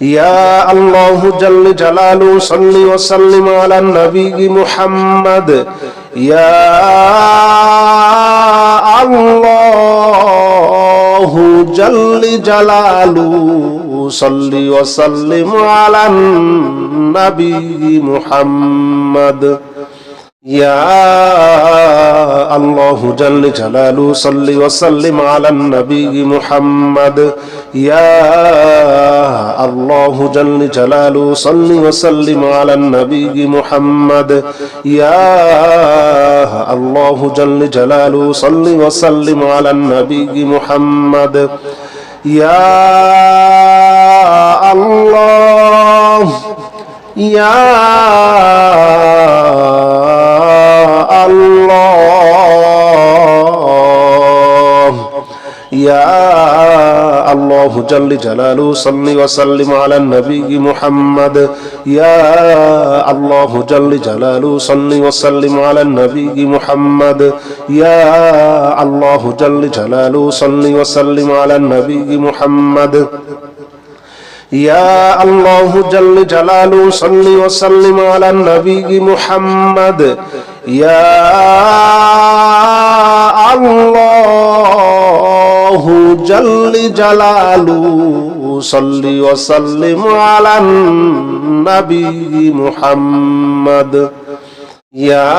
يا الله جل جلاله صل وسلم على النبي محمد يا الله جل جلاله صل وسلم على النبي محمد يا الله جل جلاله صل وسلم على النبي محمد يا الله جل جلاله صل وسلم على النبي محمد يا الله جل جلاله صل وسلم على النبي محمد يا الله يا الله يا الله جل جلاله صل وسلم على النبي محمد يا الله جل جلاله صل وسلم على النبي محمد يا الله جل جلاله صل وسلم على النبي محمد يا الله جل جلاله صل وسلم على النبي محمد يا الله جل جلاله صل وسلم على النبي محمد يا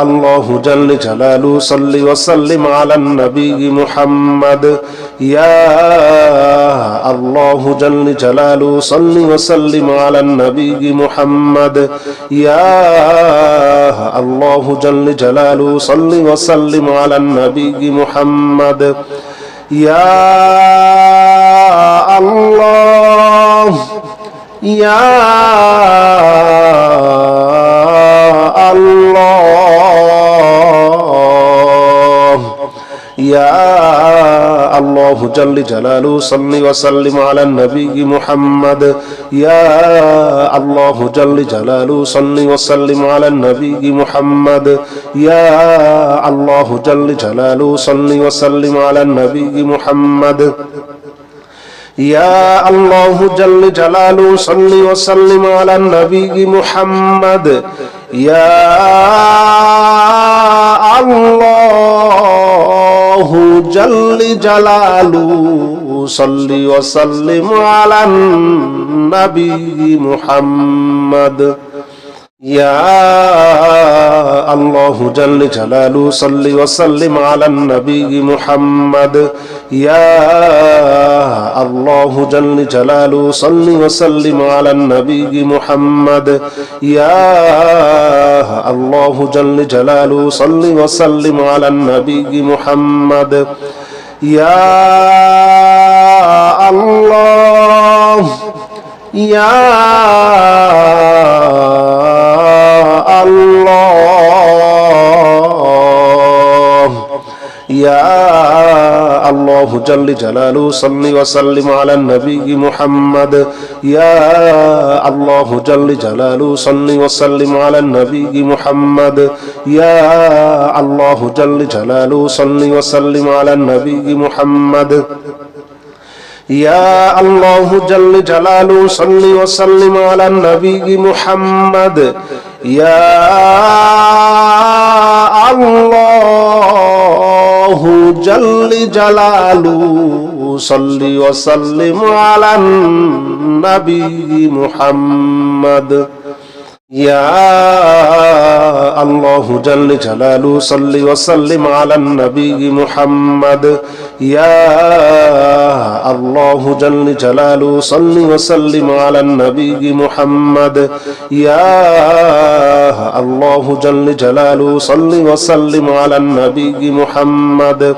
الله جل جلاله صل وسلم على النبي محمد يا الله جل جلاله صل وسلم على النبي محمد يا الله جل جلاله صل وسلم على النبي محمد يا الله يا الله يا الله جل جلاله صل وسلم على النبي محمد يا الله جل جلاله صل وسلم على النبي محمد يا الله جل جلاله صل وسلم على النبي محمد يا الله جل جلاله صل وسلم على النبي محمد يا الله جل جلاله صل وسلم على النبي محمد يا الله جل جلاله صل وسلم على النبي محمد يا الله جل جلاله صل وسلم على النبي محمد يا الله جل جلاله صل وسلم على النبي محمد يا الله يا الله يا الله جل جلاله صل وسلم على النبي محمد يا الله جل جلاله صل وسلم على النبي محمد يا الله جل جلاله صل وسلم على النبي محمد يا الله جل جلاله صل وسلم على النبي محمد يا الله جل جلاله صل وسلم على النبي محمد يا الله جل جلاله صل وسلم على النبي محمد يا الله جل جلاله صل وسلم على النبي محمد يا الله جل جلاله صل وسلم على النبي محمد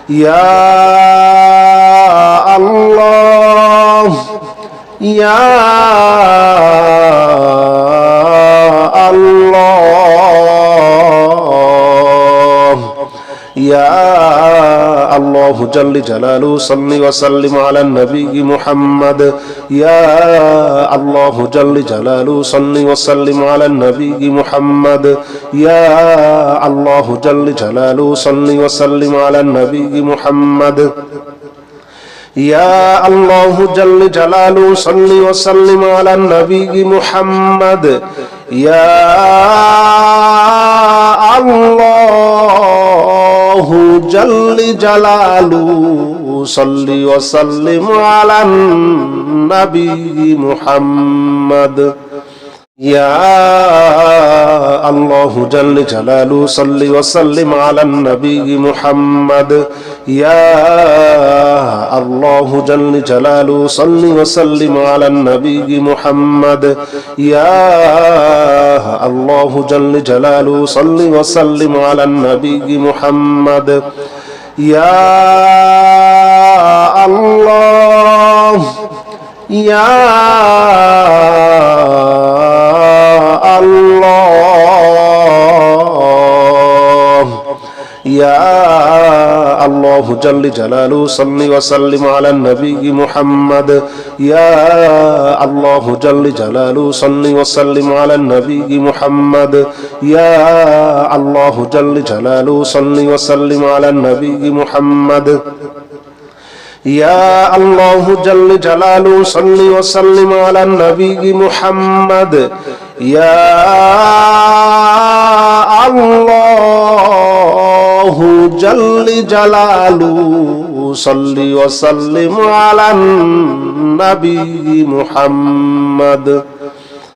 يا الله يا الله يا الله جل جلاله صل وسلم على النبي محمد يا الله جل جلاله صل وسلم على النبي محمد يا الله جل جلاله صل وسلم على النبي محمد يا الله جل جلاله صل وسلم على النبي محمد يا الله جل جلاله صل وسلم على النبي محمد يا الله جل جلاله صل وسلم على النبي محمد يا الله جل جلاله صل وسلم على النبي محمد يا الله جل جلاله صل وسلم على النبي محمد يا الله يا الله يا الله جل جلاله صل وسلم على النبي محمد يا الله جل جلاله صل وسلم على النبي محمد يا الله جل جلاله صل وسلم على النبي محمد يا الله جل جلاله صل وسلم على النبي محمد يا الله جل جلاله صل وسلم على النبي محمد